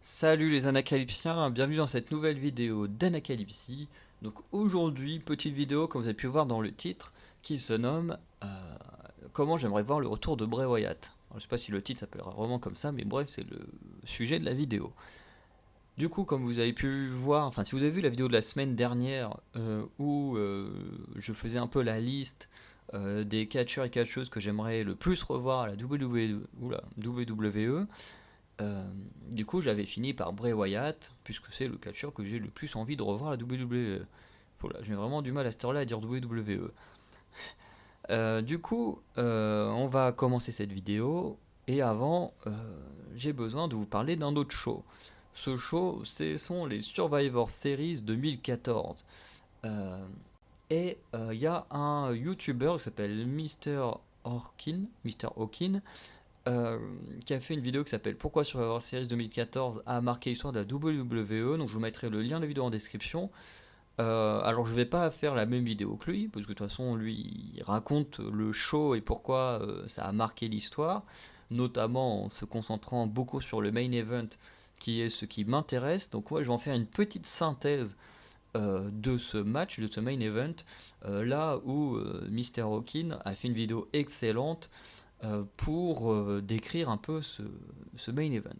Salut les Anacalypsiens, bienvenue dans cette nouvelle vidéo d'Anacalypsie. Donc aujourd'hui, petite vidéo comme vous avez pu voir dans le titre, qui se nomme Comment j'aimerais voir le retour de Bray Wyatt. Alors, je sais pas si le titre s'appellera vraiment comme ça, mais bref, c'est le sujet de la vidéo. Du coup, comme vous avez pu voir, enfin si vous avez vu la vidéo de la semaine dernière où je faisais un peu la liste des catcheurs et catcheuses que j'aimerais le plus revoir à la WWE, euh, du coup, j'avais fini par Bray Wyatt, puisque c'est le catcheur que j'ai le plus envie de revoir à la WWE. Voilà, j'ai vraiment du mal à cette heure-là à dire WWE. Du coup, on va commencer cette vidéo, et avant, j'ai besoin de vous parler d'un autre show. Ce show, ce sont les Survivor Series 2014. Euh, et il y a un YouTuber qui s'appelle Mr. Hawkin, euh, qui a fait une vidéo qui s'appelle Pourquoi Survivor Series 2014 a marqué l'histoire de la WWE. Donc je vous mettrai le lien de la vidéo en description. Alors je vais pas faire la même vidéo que lui, parce que de toute façon lui il raconte le show et pourquoi ça a marqué l'histoire, notamment en se concentrant beaucoup sur le main event qui est ce qui m'intéresse. Donc moi je vais en faire une petite synthèse de ce match, de ce main event, là où Mr. Hawkin a fait une vidéo excellente pour décrire un peu ce main event.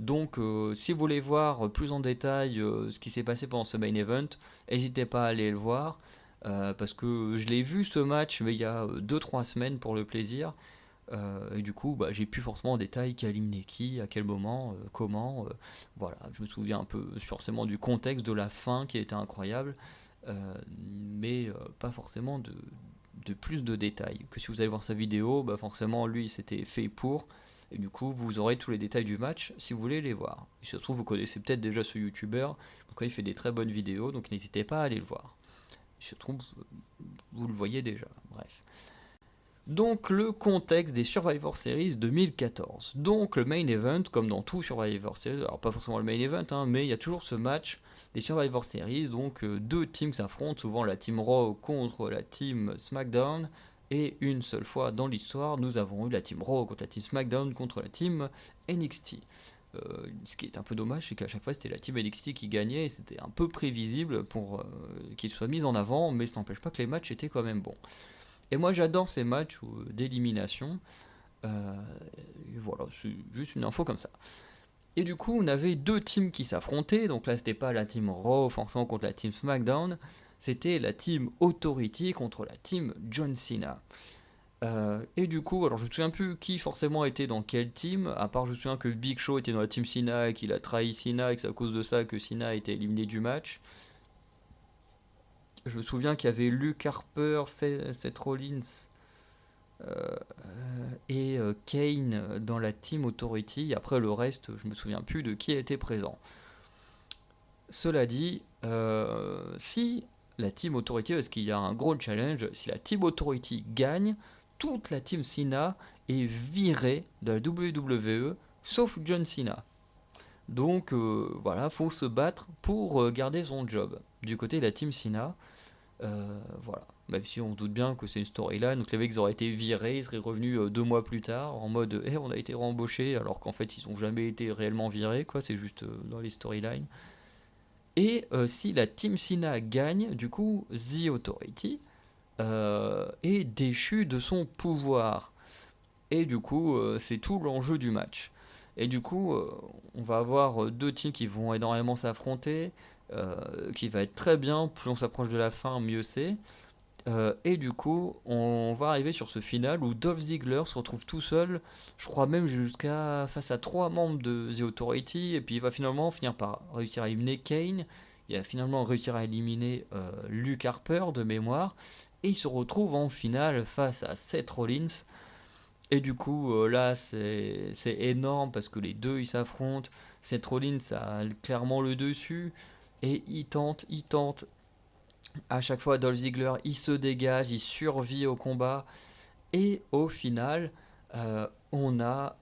Donc, si vous voulez voir plus en détail ce qui s'est passé pendant ce main event, n'hésitez pas à aller le voir. Parce que je l'ai vu ce match, mais il y a 2-3 semaines pour le plaisir. Et du coup, bah, j'ai plus forcément en détail qui a éliminé qui, à quel moment, comment. Voilà, je me souviens un peu forcément du contexte de la fin qui était incroyable, mais pas forcément de plus de détails. Que si vous allez voir sa vidéo, bah forcément lui c'était fait pour, et du coup vous aurez tous les détails du match si vous voulez les voir. Si ça se trouve vous connaissez peut-être déjà ce youtubeur, donc il fait des très bonnes vidéos, donc n'hésitez pas à aller le voir. Si ça se trouve vous le voyez déjà, bref. Donc le contexte des Survivor Series 2014. Donc le main event, comme dans tout Survivor Series, alors pas forcément le main event, hein, mais il y a toujours ce match des Survivor Series, donc deux teams s'affrontent, souvent la team Raw contre la team SmackDown, et une seule fois dans l'histoire, nous avons eu la team Raw contre la team SmackDown contre la team NXT. Ce qui est un peu dommage, c'est qu'à chaque fois c'était la team NXT qui gagnait, et c'était un peu prévisible pour qu'il soit mis en avant, mais ça n'empêche pas que les matchs étaient quand même bons. Et moi j'adore ces matchs d'élimination. Euh, voilà, c'est juste une info comme ça. Et du coup, on avait deux teams qui s'affrontaient. Donc là, c'était pas la team Raw forcément contre la team SmackDown. C'était la team Authority contre la team John Cena. Et du coup, alors je me souviens plus qui forcément était dans quelle team, à part je me souviens que Big Show était dans la team Cena et qu'il a trahi Cena et que c'est à cause de ça que Cena a été éliminé du match. Je me souviens qu'il y avait Luke Harper, Seth Rollins et Kane dans la Team Authority. Après le reste, je me souviens plus de qui était présent. Cela dit, si la Team Authority, parce qu'il y a un gros challenge, si la Team Authority gagne, toute la Team Cena est virée de la WWE, sauf John Cena. Donc voilà, faut se battre pour garder son job. Du côté de la Team Cena, voilà. Même si on se doute bien que c'est une storyline, donc les mecs auraient été virés, ils seraient revenus 2 mois plus tard en mode on a été rembauchés, alors qu'en fait ils ont jamais été réellement virés, quoi, c'est juste dans les storylines. Et si la Team Cena gagne, du coup, The Authority est déchu de son pouvoir. Et du coup, c'est tout l'enjeu du match. Et du coup, on va avoir deux teams qui vont énormément s'affronter, qui va être très bien, plus on s'approche de la fin, mieux c'est. Et du coup, on va arriver sur ce final où Dolph Ziggler se retrouve tout seul, je crois même jusqu'à face à trois membres de The Authority, et puis il va finalement finir par réussir à éliminer Kane, il va finalement réussir à éliminer Luke Harper de mémoire, et il se retrouve en finale face à Seth Rollins. Et du coup, là, c'est énorme parce que les deux ils s'affrontent. Seth Rollins a clairement le dessus, et il tente, à chaque fois, Dolph Ziggler, il se dégage, il survit au combat. Et au final, on a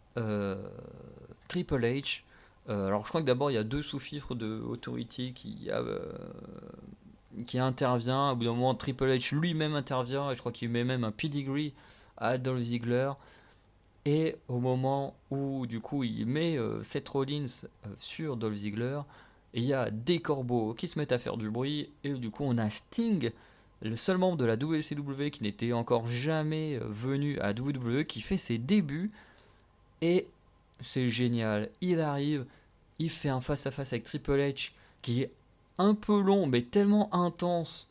Triple H. Alors, je crois que d'abord, il y a deux sous-fifres de Authority qui intervient. Au bout d'un moment, Triple H lui-même intervient. Et je crois qu'il met même un pedigree à Dolph Ziggler. Et au moment où du coup il met Seth Rollins sur Dolph Ziggler, il y a des corbeaux qui se mettent à faire du bruit, et du coup on a Sting, le seul membre de la WCW qui n'était encore jamais venu à la WWE, qui fait ses débuts, et c'est génial. Il arrive, il fait un face-à-face avec Triple H qui est un peu long mais tellement intense,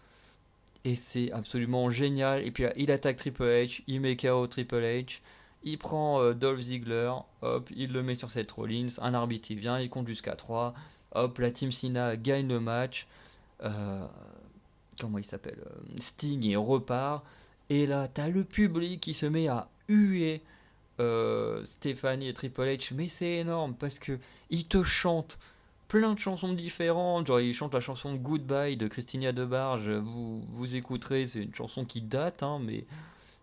et c'est absolument génial. Et puis là, il attaque Triple H, il met KO Triple H, il prend Dolph Ziggler, hop, il le met sur Seth Rollins, un arbitre il vient, il compte jusqu'à 3, hop, la Team Cena gagne le match, euh, comment il s'appelle, Sting, il repart, et là t'as le public qui se met à huer Stéphanie et Triple H, mais c'est énorme parce que ils te chantent plein de chansons différentes. Genre, ils chantent la chanson Goodbye de Christina Debarge. Vous écouterez, c'est une chanson qui date, hein,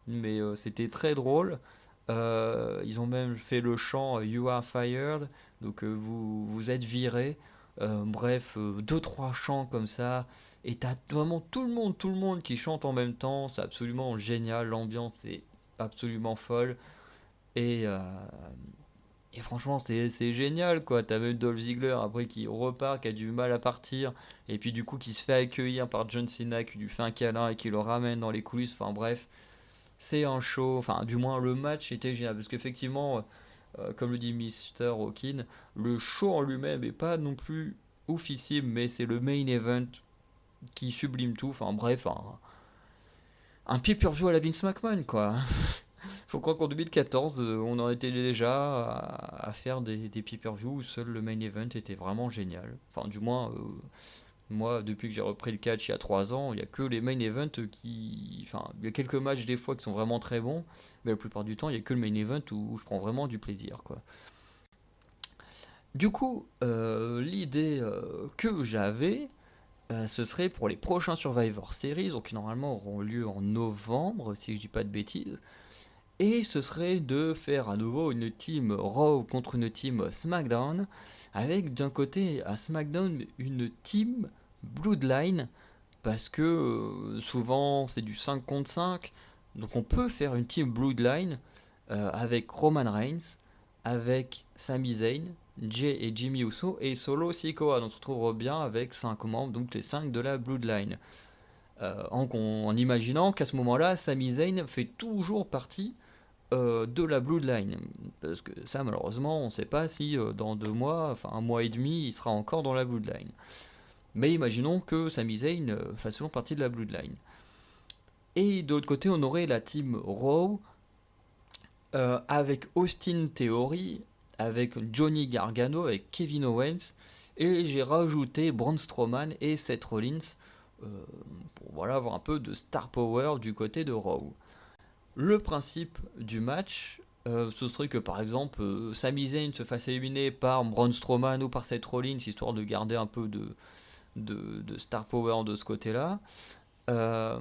mais c'était très drôle. Ils ont même fait le chant You Are Fired, donc vous êtes viré. Bref, deux trois chants comme ça, et t'as vraiment tout le monde qui chante en même temps. C'est absolument génial, l'ambiance est absolument folle. Et, euh, et franchement, c'est génial, quoi. T'as même Dolph Ziggler après qui repart, qui a du mal à partir, et puis du coup qui se fait accueillir par John Cena, qui lui fait un câlin et qui le ramène dans les coulisses. Enfin bref, c'est un show. Enfin, du moins, le match était génial, parce qu'effectivement, comme le dit Mr. Hawkin, le show en lui-même est pas non plus oufissime, mais c'est le main event qui sublime tout. Enfin bref, un pay-per-view à la Vince McMahon, quoi. Faut croire qu'en 2014, on en était déjà à faire des pay-per-view où seul le main event était vraiment génial. Enfin, du moins, moi, depuis que j'ai repris le catch il y a 3 ans, il n'y a que les main events qui. Enfin, il y a quelques matchs des fois qui sont vraiment très bons, mais la plupart du temps, il n'y a que le main event où je prends vraiment du plaisir, quoi. Du coup, l'idée que j'avais, ce serait pour les prochains Survivor Series, donc qui normalement auront lieu en novembre, si je dis pas de bêtises. Et ce serait de faire à nouveau une team Raw contre une team SmackDown, avec d'un côté à SmackDown une team Bloodline, parce que souvent c'est du 5 contre 5, donc on peut faire une team Bloodline avec Roman Reigns, avec Sami Zayn, Jay et Jimmy Uso, et Solo Sikoa, donc on se retrouve bien avec 5 membres, donc les 5 de la Bloodline. En imaginant qu'à ce moment-là, Sami Zayn fait toujours partie de la Bloodline. Parce que ça, malheureusement, on ne sait pas si dans 2 mois, enfin 1 mois et demi, il sera encore dans la Bloodline. Mais imaginons que Sami Zayn fasse toujours partie de la Bloodline. Et de l'autre côté, on aurait la team Raw avec Austin Theory, avec Johnny Gargano, avec Kevin Owens, et j'ai rajouté Braun Strowman et Seth Rollins euh, pour voilà, avoir un peu de star power du côté de Raw. Le principe du match, ce serait que par exemple Sami Zayn se fasse éliminer par Braun Strowman ou par Seth Rollins, histoire de garder un peu de star power de ce côté-là. Euh,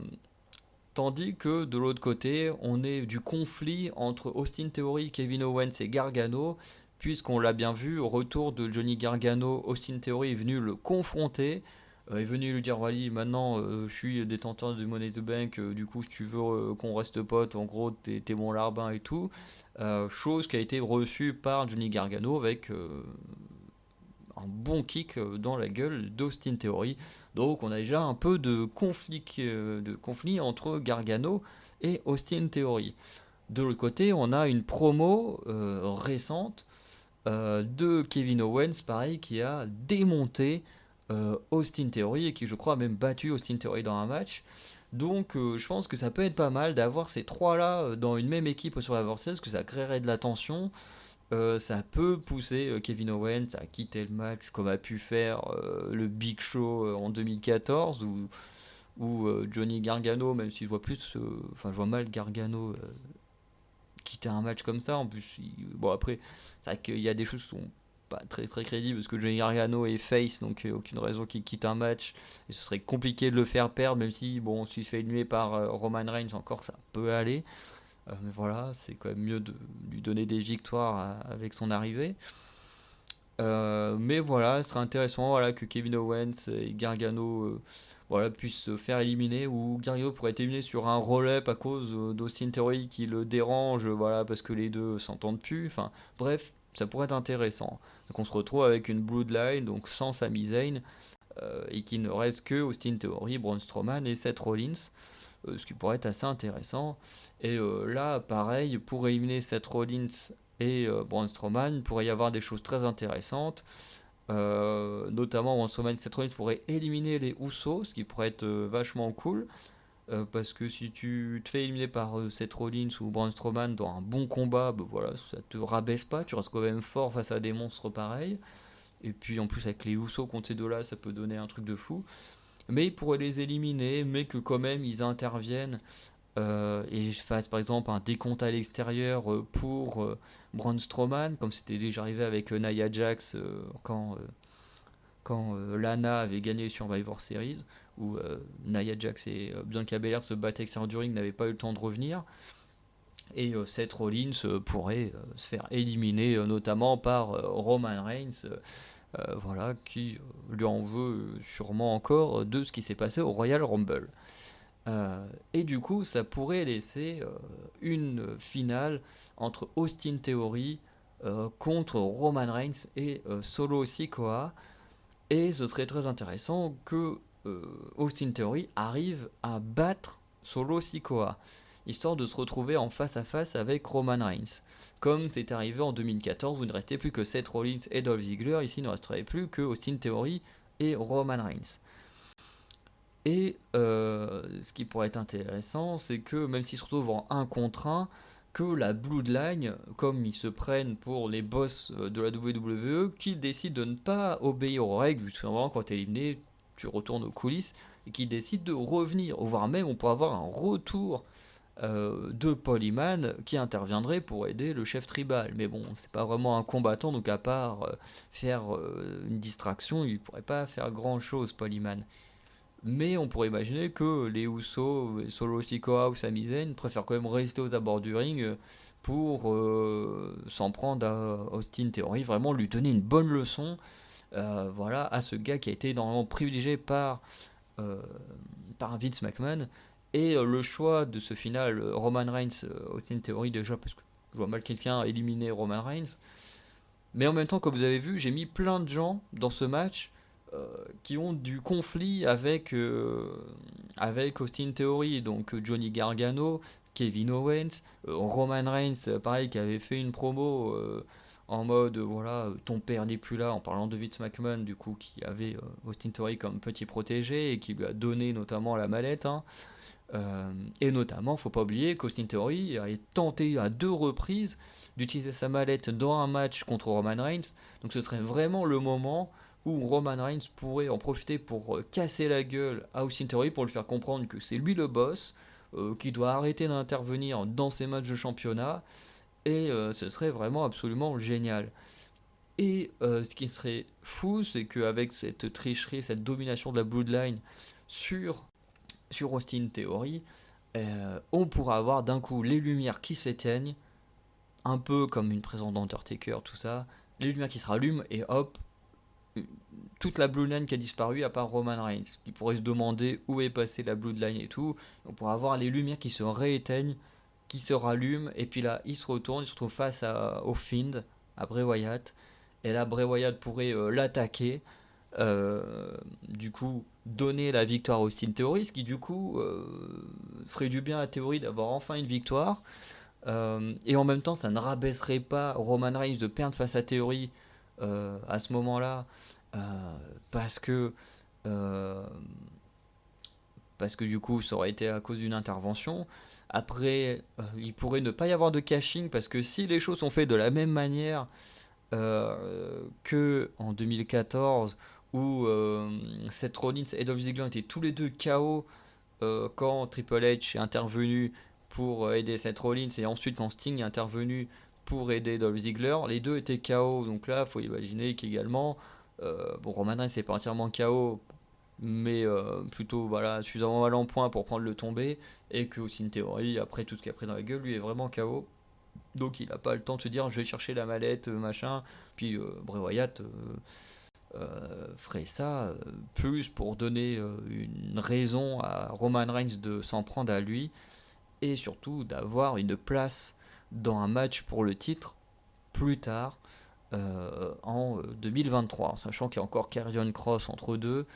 Tandis que de l'autre côté, on est du conflit entre Austin Theory, Kevin Owens et Gargano, puisqu'on l'a bien vu, au retour de Johnny Gargano, Austin Theory est venu le confronter, est venu lui dire Wally, maintenant je suis détenteur de Money in the Bank, du coup si tu veux qu'on reste potes, en gros t'es mon larbin et tout. Chose qui a été reçue par Johnny Gargano avec un bon kick dans la gueule d'Austin Theory. Donc on a déjà un peu de conflit entre Gargano et Austin Theory. De l'autre côté, on a une promo récente de Kevin Owens, pareil, qui a démonté Austin Theory et qui, je crois, a même battu Austin Theory dans un match. Donc, je pense que ça peut être pas mal d'avoir ces trois-là dans une même équipe sur la Versus, que ça créerait de la tension. Ça peut pousser Kevin Owens à quitter le match, comme a pu faire le Big Show en 2014, ou Johnny Gargano, même si je vois plus, enfin je vois mal Gargano quitter un match comme ça. En plus, bon après, c'est vrai qu'il y a des choses qui sont pas très très crédibles parce que Johnny Gargano est face, donc aucune raison qu'il quitte un match. Et ce serait compliqué de le faire perdre, même si bon, s'il se fait éliminer par Roman Reigns, encore ça peut aller. Mais voilà, c'est quand même mieux de lui donner des victoires avec son arrivée. Mais voilà, ce serait intéressant voilà, que Kevin Owens et Gargano voilà, puisse se faire éliminer, ou Gargano pourrait être éliminé sur un roll-up à cause d'Austin Theory qui le dérange, voilà, parce que les deux s'entendent plus. Enfin, bref, ça pourrait être intéressant. Donc on se retrouve avec une Bloodline, donc sans Sami Zayn, et qu'il ne reste que Austin Theory, Braun Strowman et Seth Rollins, ce qui pourrait être assez intéressant. Et là, pareil, pour éliminer Seth Rollins et Braun Strowman, il pourrait y avoir des choses très intéressantes. Notamment Braun Strowman et Seth Rollins pourraient éliminer les Usos, ce qui pourrait être vachement cool. Parce que si tu te fais éliminer par Seth Rollins ou Braun Strowman dans un bon combat, bah voilà, ça te rabaisse pas, tu restes quand même fort face à des monstres pareils. Et puis en plus avec les Usos contre ces deux-là, ça peut donner un truc de fou. Mais ils pourraient les éliminer, mais que quand même ils interviennent et fassent par exemple un décompte à l'extérieur pour Braun Strowman, comme c'était déjà arrivé avec Nia Jax quand Lana avait gagné les Survivor Series, où Nia Jax et Bianca Belair se battaient avec du ring, n'avaient pas eu le temps de revenir. Et Seth Rollins pourrait se faire éliminer notamment par Roman Reigns, voilà, qui lui en veut sûrement encore de ce qui s'est passé au Royal Rumble. Et du coup, ça pourrait laisser une finale entre Austin Theory contre Roman Reigns et Solo Sikoa. Et ce serait très intéressant que Austin Theory arrive à battre Solo Sikoa, histoire de se retrouver en face à face avec Roman Reigns. Comme c'est arrivé en 2014, où il ne restait plus que Seth Rollins et Dolph Ziggler, ici il ne resterait plus que Austin Theory et Roman Reigns. Et ce qui pourrait être intéressant, c'est que même s'ils se retrouvent en 1 contre 1, que la Bloodline, comme ils se prennent pour les boss de la WWE, qu'ils décident de ne pas obéir aux règles, vu que vraiment quand tu es éliminé, tu retournes aux coulisses, et qu'ils décident de revenir, voire même on pourrait avoir un retour de Paul Heyman qui interviendrait pour aider le chef tribal. Mais bon, c'est pas vraiment un combattant, donc à part faire une distraction, il pourrait pas faire grand chose, Paul Heyman. Mais on pourrait imaginer que les Usos, Solo Sikoa ou Sami Zayn préfèrent quand même rester aux abords du ring pour s'en prendre à Austin Theory, vraiment lui donner une bonne leçon, voilà, à ce gars qui a été normalement privilégié euh, par Vince McMahon. Et le choix de ce final, Roman Reigns, Austin Theory déjà, parce que je vois mal quelqu'un éliminer Roman Reigns. Mais en même temps, comme vous avez vu, j'ai mis plein de gens dans ce match euh, qui ont du conflit avec Austin Theory, donc Johnny Gargano, Kevin Owens, Roman Reigns, pareil, qui avait fait une promo en mode voilà, ton père n'est plus là, en parlant de Vince McMahon, du coup, qui avait Austin Theory comme petit protégé et qui lui a donné notamment la mallette, hein. Et notamment, faut pas oublier qu'Austin Theory a tenté à 2 reprises d'utiliser sa mallette dans un match contre Roman Reigns. Donc ce serait vraiment le moment où Roman Reigns pourrait en profiter pour casser la gueule à Austin Theory pour lui faire comprendre que c'est lui le boss, qu'il doit arrêter d'intervenir dans ses matchs de championnat. Et ce serait vraiment absolument génial. Et ce qui serait fou, c'est qu'avec cette tricherie, cette domination de la Bloodline sur Austin Theory, on pourra avoir d'un coup les lumières qui s'éteignent, un peu comme une présence d'Undertaker, tout ça, les lumières qui se rallument et hop, toute la Bloodline qui a disparu à part Roman Reigns, qui pourrait se demander où est passée la Bloodline et tout. On pourra avoir les lumières qui se rééteignent, qui se rallument, et puis là, il se retourne, il se retrouve face au Fiend, à Bray Wyatt, et là, Bray Wyatt pourrait l'attaquer, du coup donner la victoire à Austin Theory, ce qui du coup ferait du bien à Theory d'avoir enfin une victoire. Et en même temps, ça ne rabaisserait pas Roman Reigns de perdre face à Theory à ce moment-là, euh, parce que euh, parce que du coup, ça aurait été à cause d'une intervention. Après, il pourrait ne pas y avoir de cashing parce que si les choses sont faites de la même manière que en 2014 où Seth Rollins et Dolph Ziggler étaient tous les deux KO quand Triple H est intervenu pour aider Seth Rollins et ensuite quand Sting est intervenu pour aider Dolph Ziggler, les deux étaient KO. Donc là, il faut imaginer qu'également, bon, Roman Reigns n'est pas entièrement KO, mais plutôt voilà, suffisamment mal en point pour prendre le tombé, et que Austin Theory, après tout ce qu'il a pris dans la gueule, lui est vraiment KO. Donc il n'a pas le temps de se dire je vais chercher la mallette, machin. Puis Bray Wyatt, ferait ça plus pour donner une raison à Roman Reigns de s'en prendre à lui et surtout d'avoir une place dans un match pour le titre plus tard en 2023, sachant qu'il y a encore Karrion Kross entre deux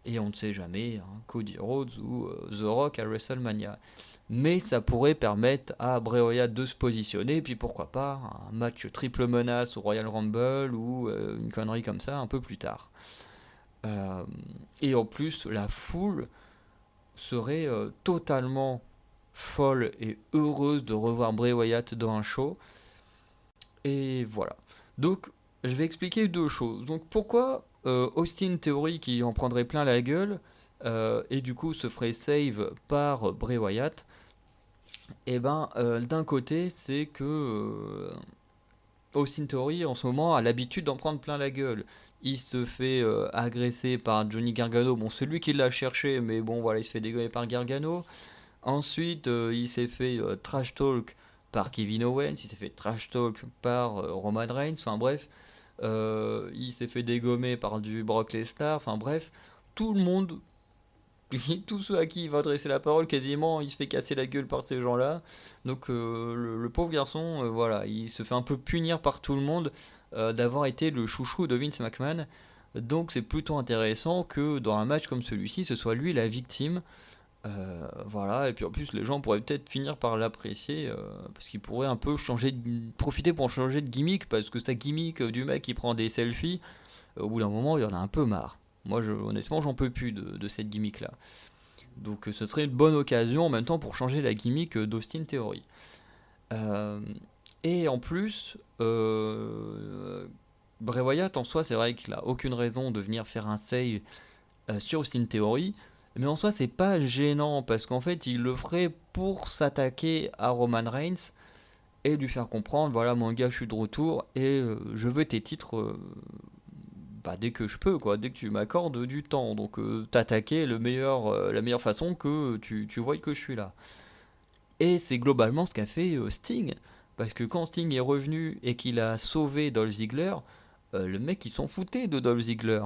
et on ne sait jamais, hein, Cody Rhodes ou The Rock à WrestleMania. Mais ça pourrait permettre à Bray Wyatt de se positionner, et puis pourquoi pas un match triple menace au Royal Rumble ou une connerie comme ça un peu plus tard. Euh, et en plus, la foule serait totalement folle et heureuse de revoir Bray Wyatt dans un show. Et voilà. Donc, je vais expliquer deux choses. Donc, pourquoi Austin Theory qui en prendrait plein la gueule et du coup se ferait save par Bray Wyatt. Et ben, d'un côté, c'est que Austin Theory en ce moment a l'habitude d'en prendre plein la gueule. Il se fait agresser par Johnny Gargano. Bon, c'est lui qui l'a cherché, mais bon, voilà, il se fait dégommer par Gargano. Ensuite, il s'est fait trash talk par Kevin Owens, il s'est fait trash talk par Roman Reigns, enfin bref, il s'est fait dégommer par du Brock Lesnar, enfin bref, tout le monde, tous ceux à qui il va adresser la parole, quasiment, il se fait casser la gueule par ces gens-là. Donc le pauvre garçon, voilà, il se fait un peu punir par tout le monde d'avoir été le chouchou de Vince McMahon. Donc c'est plutôt intéressant que dans un match comme celui-ci, ce soit lui la victime. Voilà, et puis en plus les gens pourraient peut-être finir par l'apprécier parce qu'il pourrait un peu profiter pour changer de gimmick parce que sa gimmick du mec qui prend des selfies, au bout d'un moment il y en a un peu marre. Moi honnêtement j'en peux plus de cette gimmick là. Donc ce serait une bonne occasion en même temps pour changer la gimmick d'Austin Theory. Euh, et en plus, Bray Wyatt en soi c'est vrai qu'il a aucune raison de venir faire un save sur Austin Theory. Mais en soi, c'est pas gênant parce qu'en fait, il le ferait pour s'attaquer à Roman Reigns et lui faire comprendre voilà, mon gars, je suis de retour et je veux tes titres bah, dès que je peux, quoi, dès que tu m'accordes du temps. Donc, t'attaquer la meilleure façon que tu vois que je suis là. Et c'est globalement ce qu'a fait Sting. Parce que quand Sting est revenu et qu'il a sauvé Dolph Ziggler, le mec, il s'en foutait de Dolph Ziggler.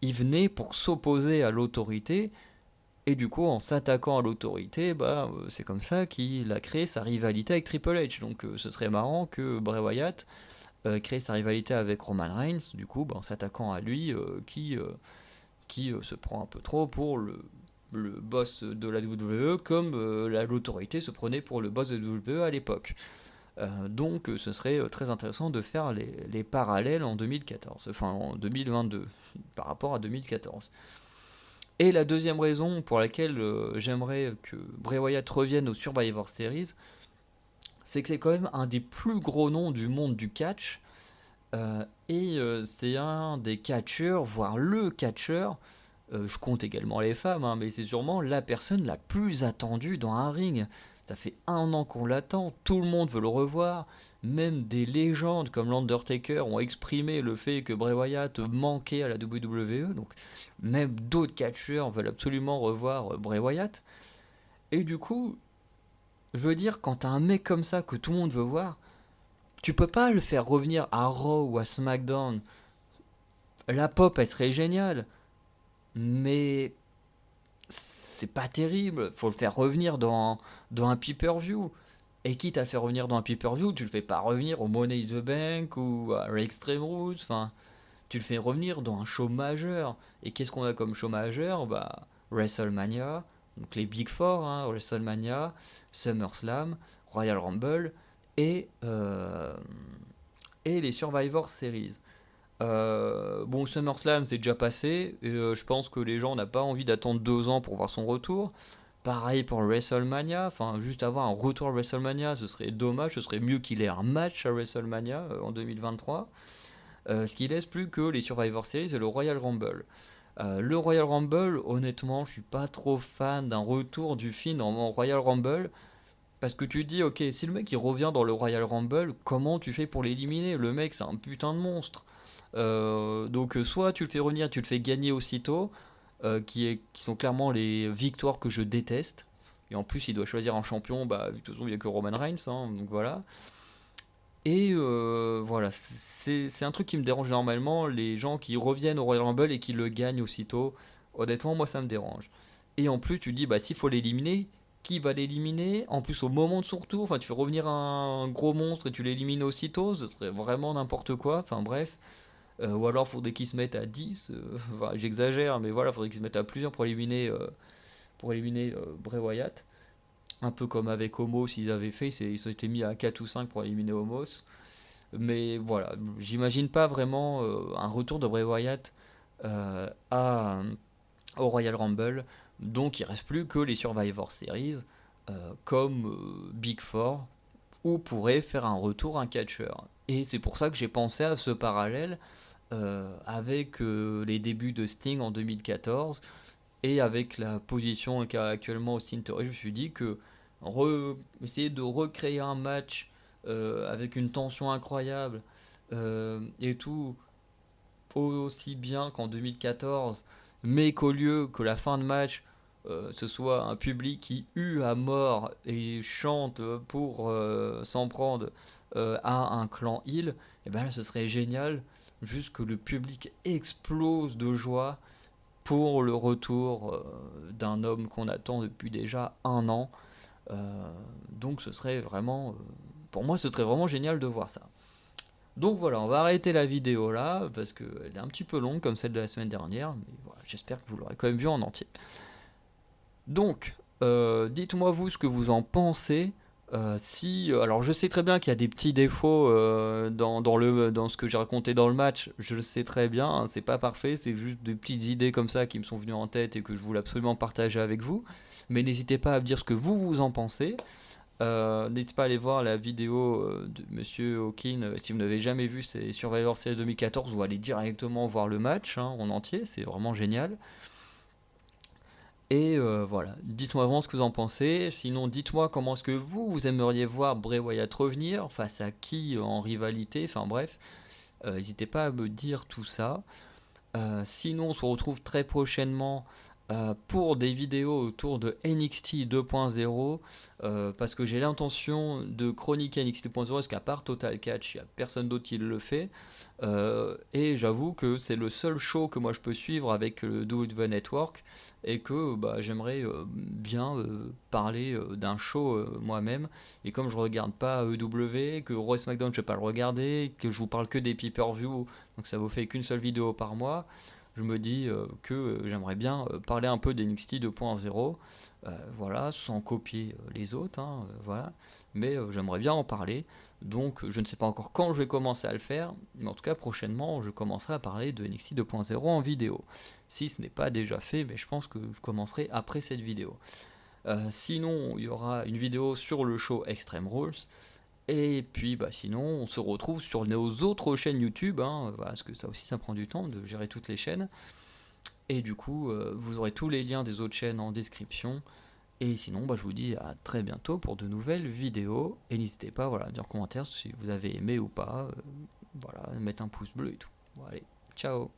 Il venait pour s'opposer à l'autorité. Et du coup, en s'attaquant à l'autorité, bah, c'est comme ça qu'il a créé sa rivalité avec Triple H. Donc ce serait marrant que Bray Wyatt crée sa rivalité avec Roman Reigns, du coup, bah, en s'attaquant à lui, qui se prend un peu trop pour le boss de la WWE, comme l'autorité se prenait pour le boss de la WWE à l'époque. Donc ce serait très intéressant de faire les parallèles en 2014, enfin en 2022, par rapport à 2014. Et la deuxième raison pour laquelle j'aimerais que Bray Wyatt revienne au Survivor Series, c'est que c'est quand même un des plus gros noms du monde du catch. C'est un des catcheurs, voire le catcheur. Je compte également les femmes, hein, mais c'est sûrement la personne la plus attendue dans un ring. Ça fait un an qu'on l'attend, tout le monde veut le revoir. Même des légendes comme l'Undertaker ont exprimé le fait que Bray Wyatt manquait à la WWE. Donc même d'autres catcheurs veulent absolument revoir Bray Wyatt. Et du coup, je veux dire, quand t'as un mec comme ça que tout le monde veut voir, tu peux pas le faire revenir à Raw ou à SmackDown. La pop, elle serait géniale, mais c'est pas terrible. Faut le faire revenir dans un pay-per-view. Et quitte à le faire revenir dans un pay-per-view, tu le fais pas revenir au Money in the Bank ou à Extreme Rules. Enfin, tu le fais revenir dans un show majeur. Et qu'est-ce qu'on a comme show majeur? Bah, WrestleMania, donc les Big Four, hein, WrestleMania, SummerSlam, Royal Rumble et, euh, et les Survivor Series. Bon, SummerSlam c'est déjà passé, et je pense que les gens n'ont pas envie d'attendre 2 ans pour voir son retour. Pareil pour WrestleMania, enfin juste avoir un retour à WrestleMania, ce serait dommage, ce serait mieux qu'il ait un match à WrestleMania en 2023. Ce qui laisse plus que les Survivor Series et le Royal Rumble. Le Royal Rumble, honnêtement, je suis pas trop fan d'un retour du film en Royal Rumble. Parce que tu te dis, ok, si le mec il revient dans le Royal Rumble, comment tu fais pour l'éliminer? Le mec c'est un putain de monstre. Donc soit tu le fais revenir, tu le fais gagner aussitôt, qui sont clairement les victoires que je déteste. Et en plus il doit choisir un champion, bah de toute façon il n'y a que Roman Reigns, hein, donc voilà. Et voilà, c'est un truc qui me dérange normalement, les gens qui reviennent au Royal Rumble et qui le gagnent aussitôt. Honnêtement, moi ça me dérange. Et en plus, tu dis, bah s'il faut l'éliminer, qui va l'éliminer? En plus, au moment de son retour, enfin, tu fais revenir un gros monstre et tu l'élimines aussitôt, ce serait vraiment n'importe quoi. Enfin, bref. Ou alors, faudrait qu'ils se mettent à 10. Enfin, j'exagère, mais voilà, faudrait qu'ils se mettent à plusieurs pour éliminer Bray Wyatt. Un peu comme avec Homos, ils avaient fait, ils se étaient mis à 4 ou 5 pour éliminer Homos. Mais voilà, j'imagine pas vraiment un retour de Bray Wyatt au Royal Rumble. Donc il reste plus que les Survivor Series, comme Big Four, où pourrait faire un retour un catcheur. Et c'est pour ça que j'ai pensé à ce parallèle avec les débuts de Sting en 2014 et avec la position qu'a actuellement Austin Theory. Je me suis dit que essayer de recréer un match avec une tension incroyable et tout aussi bien qu'en 2014, mais qu'au lieu que la fin de match ce soit un public qui hue à mort et chante pour s'en prendre à un clan Hill, et ben là ce serait génial, juste que le public explose de joie pour le retour d'un homme qu'on attend depuis déjà un an. Donc ce serait vraiment, pour moi ce serait vraiment génial de voir ça. Donc voilà, on va arrêter la vidéo là, parce qu'elle est un petit peu longue comme celle de la semaine dernière, mais voilà, j'espère que vous l'aurez quand même vu en entier. Donc, dites-moi vous ce que vous en pensez. Si, alors je sais très bien qu'il y a des petits défauts dans ce que j'ai raconté dans le match, je le sais très bien, hein, c'est pas parfait, c'est juste des petites idées comme ça qui me sont venues en tête et que je voulais absolument partager avec vous. Mais n'hésitez pas à me dire ce que vous en pensez. N'hésitez pas à aller voir la vidéo de Monsieur Hawking si vous n'avez jamais vu, c'est Survivor Series 2014, ou aller directement voir le match hein, en entier, c'est vraiment génial. Et voilà, dites-moi vraiment ce que vous en pensez. Sinon, dites-moi comment est-ce que vous aimeriez voir Bray Wyatt revenir, face à qui en rivalité, enfin bref. N'hésitez pas à me dire tout ça. Sinon, on se retrouve très prochainement pour des vidéos autour de NXT 2.0 parce que j'ai l'intention de chroniquer NXT 2.0 parce qu'à part Total Catch, il n'y a personne d'autre qui le fait. Et j'avoue que c'est le seul show que moi je peux suivre avec le WWE Network et que bah, j'aimerais bien parler d'un show moi-même. Et comme je regarde pas EW, que Raw SmackDown je vais pas le regarder, que je vous parle que des pay-per-view, donc ça vous fait qu'une seule vidéo par mois, je me dis que j'aimerais bien parler un peu d'NXT 2.0, voilà, sans copier les autres, hein, voilà, mais j'aimerais bien en parler. Donc je ne sais pas encore quand je vais commencer à le faire, mais en tout cas prochainement je commencerai à parler de NXT 2.0 en vidéo. Si ce n'est pas déjà fait, mais je pense que je commencerai après cette vidéo. Sinon, il y aura une vidéo sur le show Extreme Rules. Et puis bah sinon, on se retrouve sur nos autres chaînes YouTube, hein, voilà, parce que ça aussi ça prend du temps de gérer toutes les chaînes. Et du coup, vous aurez tous les liens des autres chaînes en description. Et sinon, bah, je vous dis à très bientôt pour de nouvelles vidéos. Et n'hésitez pas voilà, à dire en commentaire si vous avez aimé ou pas. Voilà, mettre un pouce bleu et tout. Bon, allez, ciao.